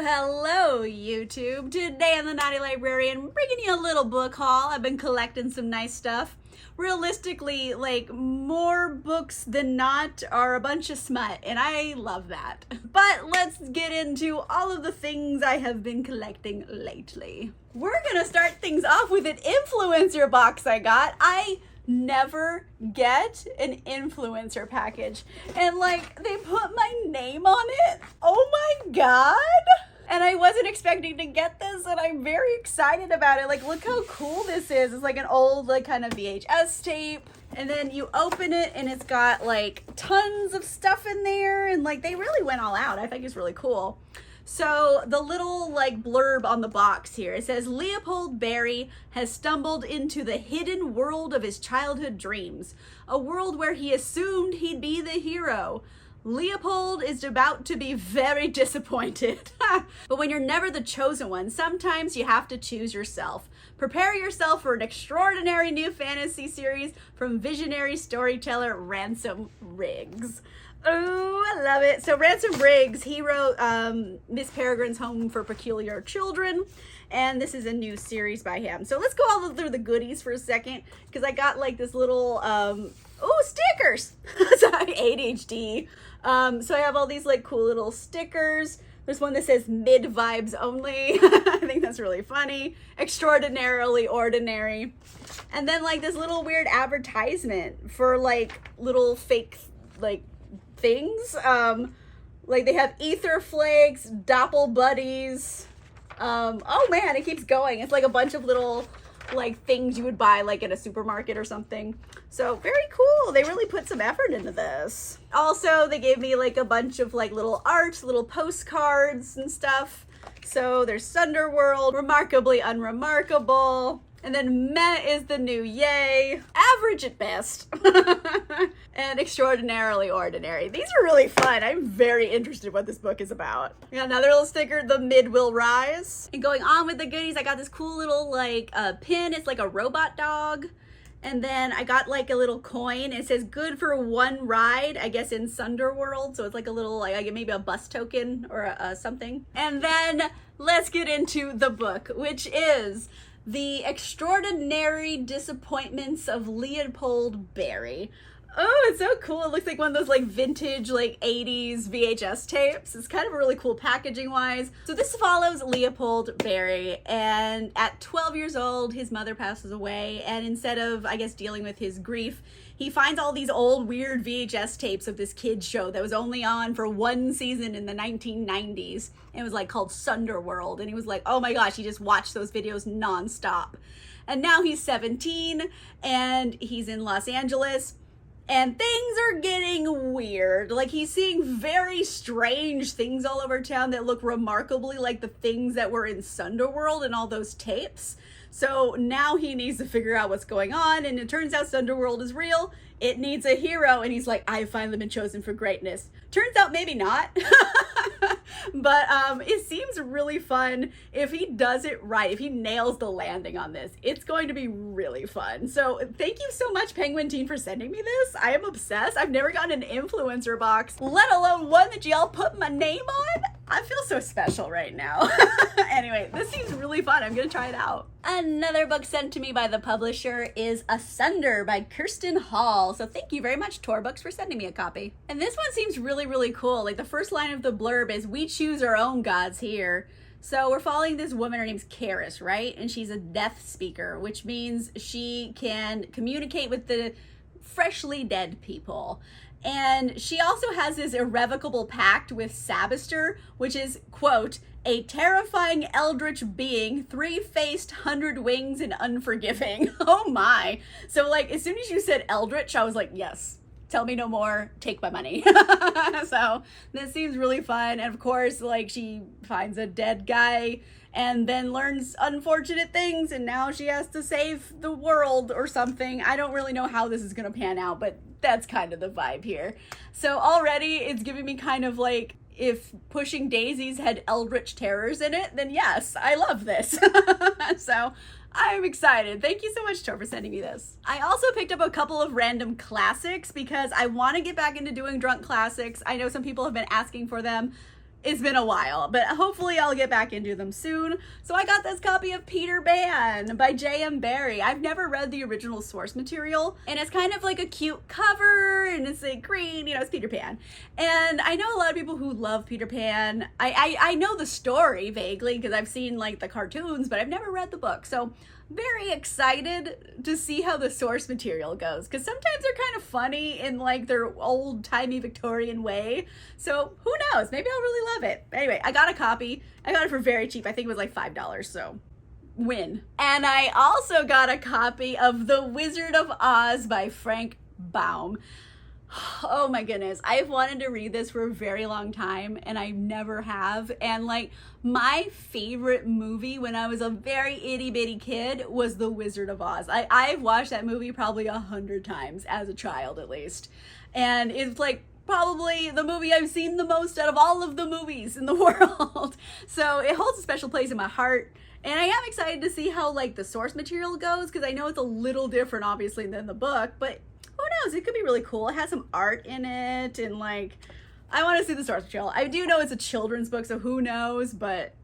Hello, YouTube. Today I'm the Naughty Librarian, bringing you a little book haul. I've been collecting some nice stuff. Realistically, like, more books than not are a bunch of smut, and I love that. But let's get into all of the things I have been collecting lately. We're gonna start things off with an influencer box I got. I never get an influencer package, and like, they put my name on it. Oh my god! And I wasn't expecting to get this, and I'm very excited about it. Like, look how cool this is. It's like an old, like, kind of VHS tape, and then you open it and it's got like tons of stuff in there, and like, they really went all out. I think it's really cool. So the little like blurb on the box here, it says, Leopold Barry has stumbled into the hidden world of his childhood dreams, a world where he assumed he'd be the hero. Leopold is about to be very disappointed. But when you're never the chosen one, sometimes you have to choose yourself. Prepare yourself for an extraordinary new fantasy series from visionary storyteller Ransom Riggs. Oh, I love it. So Ransom Riggs, he wrote Miss Peregrine's Home for Peculiar Children, and this is a new series by him. So let's go all through the goodies for a second, because I got like this little, stickers. Sorry, ADHD. So I have all these like cool little stickers. There's one that says mid vibes only. I think that's really funny. Extraordinarily ordinary. And then like this little weird advertisement for like little fake like things. Like they have ether flakes, doppel buddies. Oh man, it keeps going. It's like a bunch of little like things you would buy like in a supermarket or something. So very cool. They really put some effort into this. Also, they gave me like a bunch of like little art, little postcards and stuff. So there's Sunderworld, Remarkably Unremarkable, and then Meh is the new Yay, Average at best, and Extraordinarily Ordinary. These are really fun. I'm very interested in what this book is about. We got another little sticker, The Mid Will Rise. And going on with the goodies, I got this cool little like pin. It's like a robot dog. And then I got like a little coin. It says good for one ride, I guess in Sunderworld. So it's like a little, like maybe a bus token or something. And then let's get into the book, which is The Extraordinary Disappointments of Leopold Barry. Oh, it's so cool. It looks like one of those like vintage like 80s VHS tapes. It's kind of really cool packaging wise. So this follows Leopold Barry, and at 12 years old, his mother passes away, and instead of, I guess, dealing with his grief, he finds all these old weird VHS tapes of this kid's show that was only on for one season in the 1990s. It was like called Sunderworld, and he was like, oh my gosh, he just watched those videos nonstop. And now he's 17 and he's in Los Angeles. And things are getting weird. Like, he's seeing very strange things all over town that look remarkably like the things that were in Sunderworld and all those tapes. So now he needs to figure out what's going on, and it turns out Sunderworld is real. It needs a hero, and he's like, I've finally been chosen for greatness. Turns out maybe not. But it seems really fun. If he does it right, if he nails the landing on this, it's going to be really fun. So thank you so much, Penguin Teen, for sending me this. I am obsessed. I've never gotten an influencer box, let alone one that y'all put my name on. I feel so special right now. Anyway, this seems really fun. I'm gonna try it out. Another book sent to me by the publisher is Asunder by Kirsten Hall. So thank you very much, Tor Books, for sending me a copy. And this one seems really, really cool. Like, the first line of the blurb is, we choose our own gods here. So we're following this woman, her name's Karis, right? And she's a death speaker, which means she can communicate with the freshly dead people. And she also has this irrevocable pact with Sabister, which is, quote, a terrifying eldritch being, 3-faced, 100 wings, and unforgiving. Oh my. So like, as soon as you said eldritch, I was like, yes, tell me no more, take my money. So this seems really fun. And of course, like, she finds a dead guy and then learns unfortunate things, and now she has to save the world or something. I don't really know how this is gonna pan out, but that's kind of the vibe here. So already it's giving me kind of like, if Pushing Daisies had eldritch terrors in it, then yes, I love this. So I'm excited. Thank you so much, Tor, for sending me this. I also picked up a couple of random classics because I want to get back into doing drunk classics. I know some people have been asking for them. it's been a while, but hopefully I'll get back into them soon. So I got this copy of Peter Pan by J.M. Barrie. I've never read the original source material, and it's kind of like a cute cover, and it's like green, you know, it's Peter Pan. And I know a lot of people who love Peter Pan. I know the story vaguely because I've seen like the cartoons, but I've never read the book. So very excited to see how the source material goes, because sometimes they're kind of funny in like their old-timey Victorian way. So who knows, maybe I'll really love it. Anyway, I got a copy. I got it for very cheap. I think it was like $5, so win. And I also got a copy of The Wizard of Oz by Frank Baum. Oh my goodness, I've wanted to read this for a very long time, and I never have. And like, my favorite movie when I was a very itty bitty kid was The Wizard of Oz. I've watched that movie probably 100 times as a child, at least. And it's like probably the movie I've seen the most out of all of the movies in the world. So it holds a special place in my heart. And I am excited to see how like the source material goes, because I know it's a little different obviously than the book, but who knows, it could be really cool. It has some art in it, and like, I want to see the source material. I do know it's a children's book, so who knows, but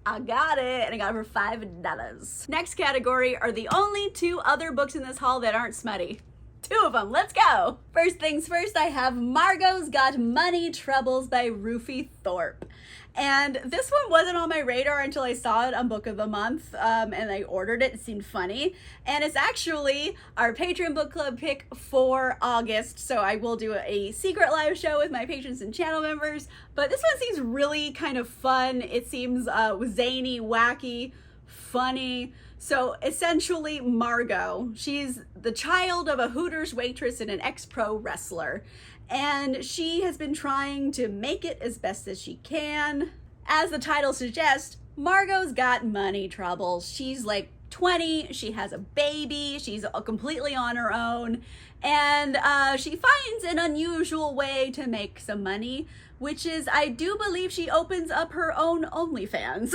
I got it, and I got it for $5. Next category are the only 2 other books in this haul that aren't smutty. 2 of them, let's go. First things first, I have Margot's Got Money Troubles by Rufi Thorpe. And this one wasn't on my radar until I saw it on Book of the Month, and I ordered it. It seemed funny. And it's actually our Patreon book club pick for August, so I will do a secret live show with my patrons and channel members. But this one seems really kind of fun. It seems zany, wacky, funny. So essentially, Margot, she's the child of a Hooters waitress and an ex-pro wrestler. And she has been trying to make it as best as she can. As the title suggests, Margot's got money troubles. She's like 20, she has a baby, she's completely on her own, and she finds an unusual way to make some money, which is, I do believe she opens up her own OnlyFans.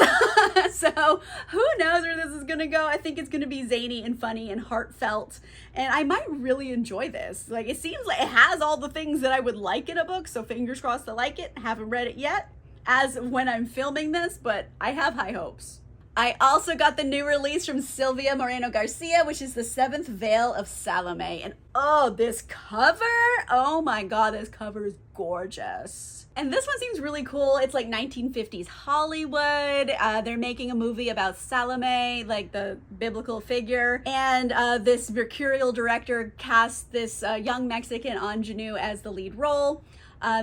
So who knows where this is gonna go. I think it's gonna be zany and funny and heartfelt, and I might really enjoy this. Like, it seems like it has all the things that I would like in a book, so fingers crossed I like it. Haven't read it yet, as when I'm filming this, but I have high hopes. I also got the new release from Silvia Moreno Garcia, which is The Seventh Veil of Salome. And oh, this cover! Oh my god, this cover is gorgeous. And this one seems really cool. It's like 1950s Hollywood. They're making a movie about Salome, like the biblical figure. And this mercurial director cast this young Mexican ingenue as the lead role.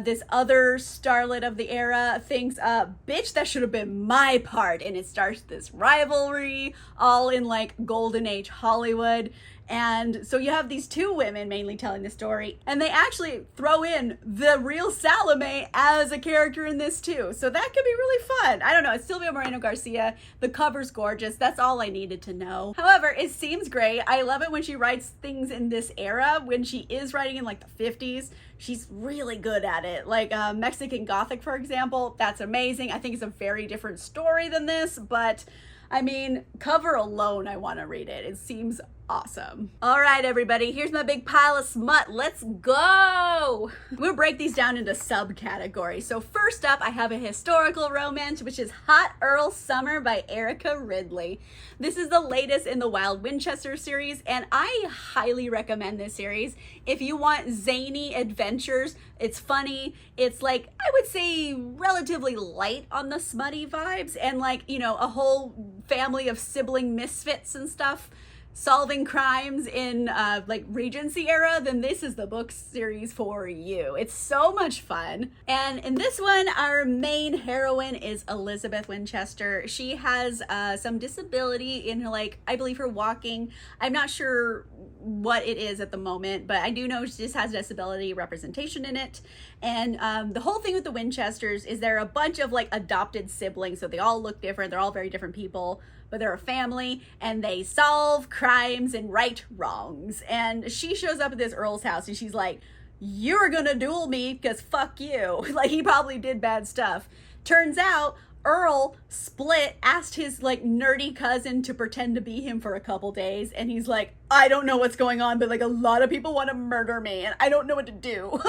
This other starlet of the era thinks, bitch, that should have been my part. And it starts this rivalry, all in like golden age Hollywood. And so you have these 2 women mainly telling the story, and they actually throw in the real Salome as a character in this too. So that could be really fun. I don't know, it's Silvia Moreno Garcia. The cover's gorgeous. That's all I needed to know. However, it seems great. I love it when she writes things in this era. When she is writing in like the 50s, she's really good at it. Like Mexican Gothic, for example, that's amazing. I think it's a very different story than this, but I mean, cover alone, I want to read it. It seems awesome. All right, everybody, here's my big pile of smut. Let's go. We'll break these down into subcategories. So first up, I have a historical romance, which is Hot Earl Summer by Erica Ridley. This is the latest in the Wild Winchester series, and I highly recommend this series. If you want zany adventures, it's funny, it's like, I would say relatively light on the smutty vibes, and like, you know, a whole family of sibling misfits and stuff solving crimes in like Regency era, then this is the book series for you. It's so much fun. And in this one, our main heroine is Elizabeth Winchester. She has some disability in her, like, I believe her walking. I'm not sure what it is at the moment, but I do know she just has disability representation in it. And the whole thing with the Winchesters is they're a bunch of like adopted siblings, so they all look different. They're all very different people, but they're a family, and they solve crimes and right wrongs. And she shows up at this Earl's house, and she's like, "You're gonna duel me because fuck you." Like, he probably did bad stuff. Turns out Earl split, asked his like nerdy cousin to pretend to be him for a couple days, and he's like, "I don't know what's going on, but like a lot of people want to murder me and I don't know what to do."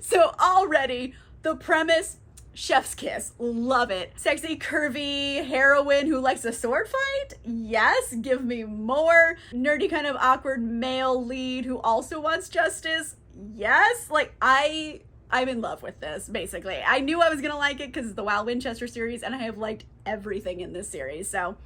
So already the premise, chef's kiss. Love it. Sexy, curvy heroine who likes a sword fight? Yes, give me more. Nerdy kind of awkward male lead who also wants justice? Yes. Like, I'm in love with this, basically. I knew I was gonna like it because it's the Wild Winchester series, and I have liked everything in this series, so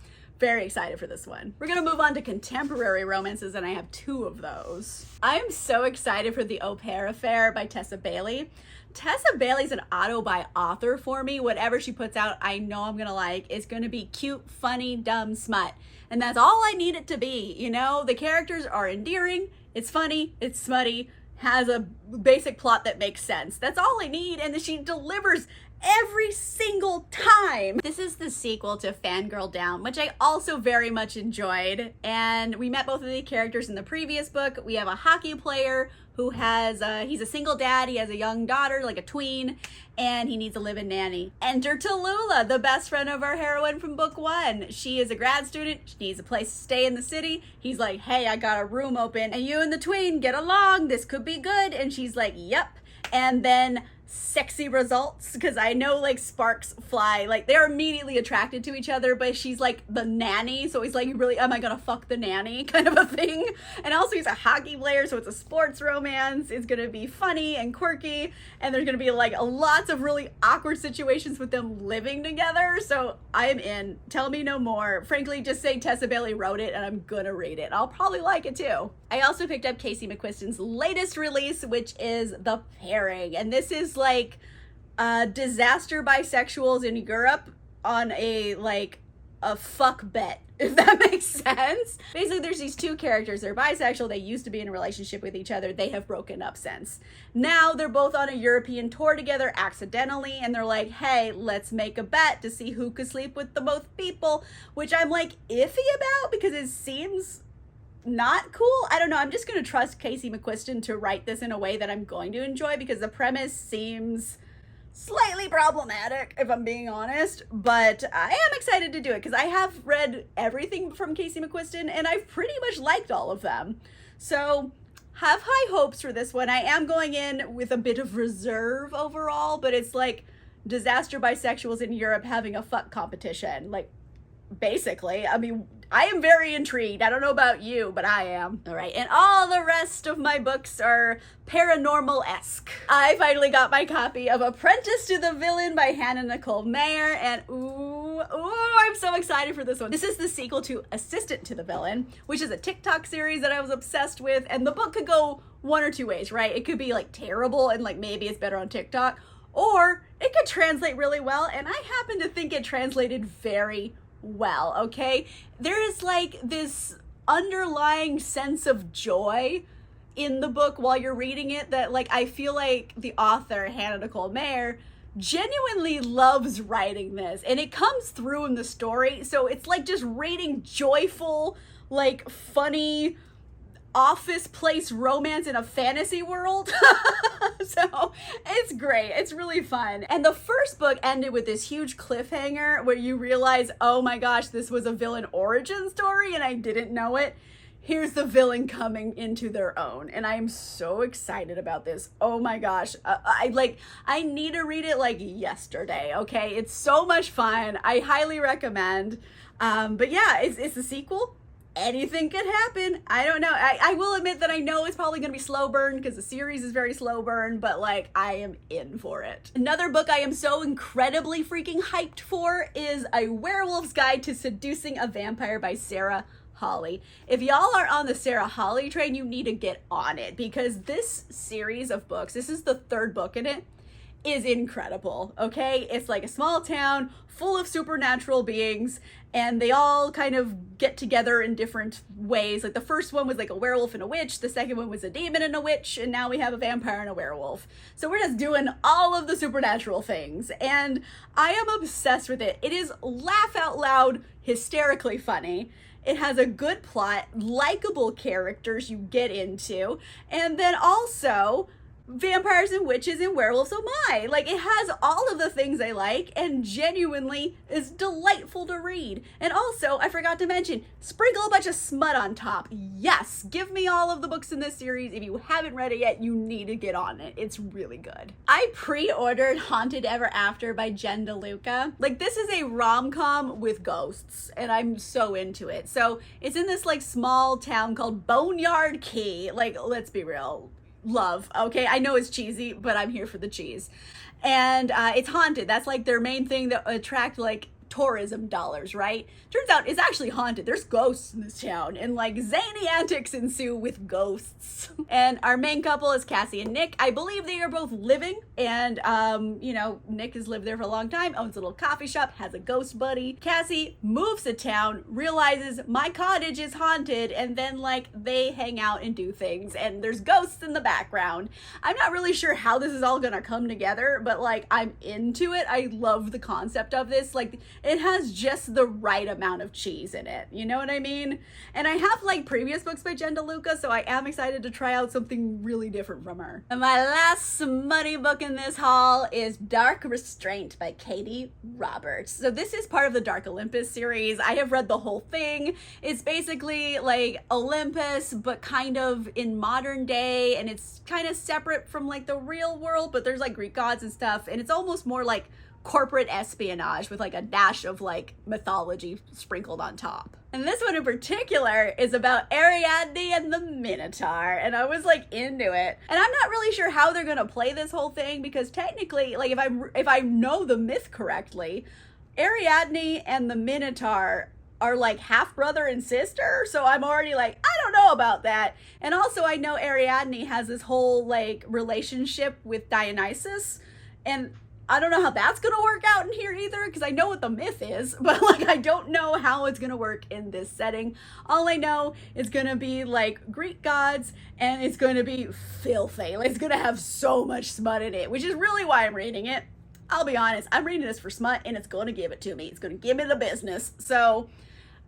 very excited for this one. We're gonna move on to contemporary romances, and I have 2 of those. I'm so excited for The Au Pair Affair by Tessa Bailey. Tessa Bailey's an auto-buy author for me. Whatever she puts out, I know I'm gonna like. It's gonna be cute, funny, dumb smut. And that's all I need it to be, you know? The characters are endearing, it's funny, it's smutty, has a basic plot that makes sense. That's all I need, and she delivers every single time. This is the sequel to Fangirl Down, which I also very much enjoyed. And we met both of the characters in the previous book. We have a hockey player who has, he's a single dad, he has a young daughter, like a tween, and he needs a live-in nanny. Enter Tallulah, the best friend of our heroine from book 1. She is a grad student, she needs a place to stay in the city. He's like, hey, I got a room open, and you and the tween get along, this could be good. And she's like, yep. And then sexy results, because I know like sparks fly, like they're immediately attracted to each other, but she's like the nanny, so he's like, really, am I gonna fuck the nanny kind of a thing. And also he's a hockey player, so it's a sports romance. It's gonna be funny and quirky, and there's gonna be like lots of really awkward situations with them living together. So I'm in. Tell me no more. Frankly, just say Tessa Bailey wrote it and I'm gonna read it. I'll probably like it too. I also picked up Casey McQuiston's latest release, which is The Pairing, and this is like disaster bisexuals in Europe on a fuck bet, if that makes sense. Basically, there's these 2 characters. They're bisexual. They used to be in a relationship with each other. They have broken up since. Now they're both on a European tour together accidentally, and they're like, hey, let's make a bet to see who could sleep with the both people, which I'm like iffy about because it seems not cool. I don't know. I'm just going to trust Casey McQuiston to write this in a way that I'm going to enjoy, because the premise seems slightly problematic, if I'm being honest, but I am excited to do it because I have read everything from Casey McQuiston and I've pretty much liked all of them. So have high hopes for this one. I am going in with a bit of reserve overall, but it's like disaster bisexuals in Europe having a fuck competition. Like, basically, I mean, I am very intrigued. I don't know about you, but I am. All right, and all the rest of my books are paranormal-esque. I finally got my copy of Apprentice to the Villain by Hannah Nicole Mayer, and ooh, I'm so excited for this one. This is the sequel to Assistant to the Villain, which is a TikTok series that I was obsessed with, and the book could go one or two ways, right? It could be like terrible and like maybe it's better on TikTok, or it could translate really well, and I happen to think it translated very well, okay? There is like this underlying sense of joy in the book while you're reading it that like I feel like the author, Hannah Nicole Mayer, genuinely loves writing this, and it comes through in the story. So it's like just reading joyful, like funny office place romance in a fantasy world. So it's great. It's really fun. And the first book ended with this huge cliffhanger where you realize, oh my gosh, this was a villain origin story and I didn't know it. Here's the villain coming into their own, and I am so excited about this. Oh my gosh. I need to read it like yesterday, okay? It's so much fun. I highly recommend. But yeah, it's a sequel. Anything could happen. I don't know. I will admit that I know it's probably going to be slow burn because the series is very slow burn, but like I am in for it. Another book I am so incredibly freaking hyped for is A Werewolf's Guide to Seducing a Vampire by Sarah Holly. If y'all are on the Sarah Holly train, you need to get on it because this series of books, this is the third book in it, is incredible, okay? It's like a small town full of supernatural beings, and they all kind of get together in different ways. Like the first one was like a werewolf and a witch, the second one was a demon and a witch, and now we have a vampire and a werewolf. So we're just doing all of the supernatural things, and I am obsessed with it. It is laugh out loud, hysterically funny. It has a good plot, likable characters you get into, and then also vampires and witches and werewolves, oh my. Like, it has all of the things I like and genuinely is delightful to read. And also, I forgot to mention, sprinkle a bunch of smut on top. Yes, give me all of the books in this series. If you haven't read it yet, you need to get on it. It's really good. I pre-ordered Haunted Ever After by Jen DeLuca. Like, this is a rom-com with ghosts, and I'm so into it. So it's in this like small town called Boneyard Key. Like, let's be real. Love, okay? I know it's cheesy, but I'm here for the cheese. And it's haunted. That's like their main thing that attract like tourism dollars, right? Turns out it's actually haunted. There's ghosts in this town, and like zany antics ensue with ghosts. And our main couple is Cassie and Nick. I believe they are both living, and you know, Nick has lived there for a long time, owns a little coffee shop, has a ghost buddy. Cassie moves to town, realizes my cottage is haunted, and then like they hang out and do things, and there's ghosts in the background. I'm not really sure how this is all gonna come together, but like I'm into it. I love the concept of this. Like, it has just the right amount of cheese in it. You know what I mean? And I have like previous books by Jen DeLuca, so I am excited to try out something really different from her. And my last smutty book in this haul is Dark Restraint by Katie Roberts. So this is part of the Dark Olympus series. I have read the whole thing. It's basically like Olympus, but kind of in modern day, and it's kind of separate from like the real world, but there's like Greek gods and stuff, and it's almost more like corporate espionage with like a dash of like mythology sprinkled on top. And this one in particular is about Ariadne and the Minotaur, and I was like into it. And I'm not really sure how they're gonna play this whole thing, because technically, like if I know the myth correctly, Ariadne and the Minotaur are like half brother and sister, so I'm already like, I don't know about that. And also I know Ariadne has this whole like relationship with Dionysus, and I don't know how that's gonna work out in here either, because I know what the myth is, but like I don't know how it's gonna work in this setting. All I know is gonna be like Greek gods, and it's gonna be filthy. Like, it's gonna have so much smut in it, which is really why I'm reading it. I'll be honest, I'm reading this for smut, and it's gonna give it to me. It's gonna give me the business. So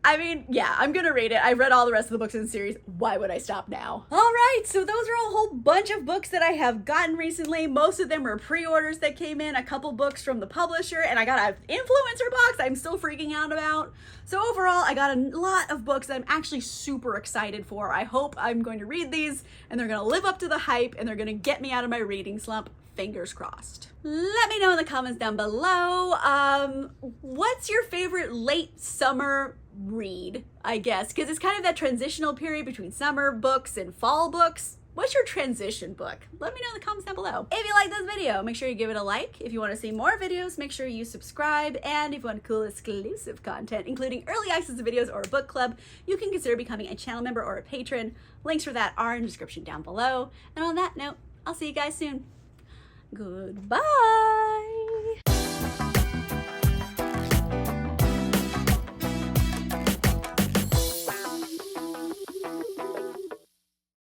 I mean, yeah, I'm gonna read it. I've read all the rest of the books in the series. Why would I stop now? All right, so those are a whole bunch of books that I have gotten recently. Most of them are pre-orders that came in, a couple books from the publisher, and I got an influencer box I'm still freaking out about. So overall, I got a lot of books that I'm actually super excited for. I hope I'm going to read these, and they're gonna live up to the hype, and they're gonna get me out of my reading slump. Fingers crossed. Let me know in the comments down below, what's your favorite late summer read, I guess, because it's kind of that transitional period between summer books and fall books. What's your transition book? Let me know in the comments down below. If you like this video, make sure you give it a like. If you want to see more videos, make sure you subscribe. And if you want cool exclusive content, including early access to videos or a book club, you can consider becoming a channel member or a patron. Links for that are in the description down below. And on that note, I'll see you guys soon. Goodbye.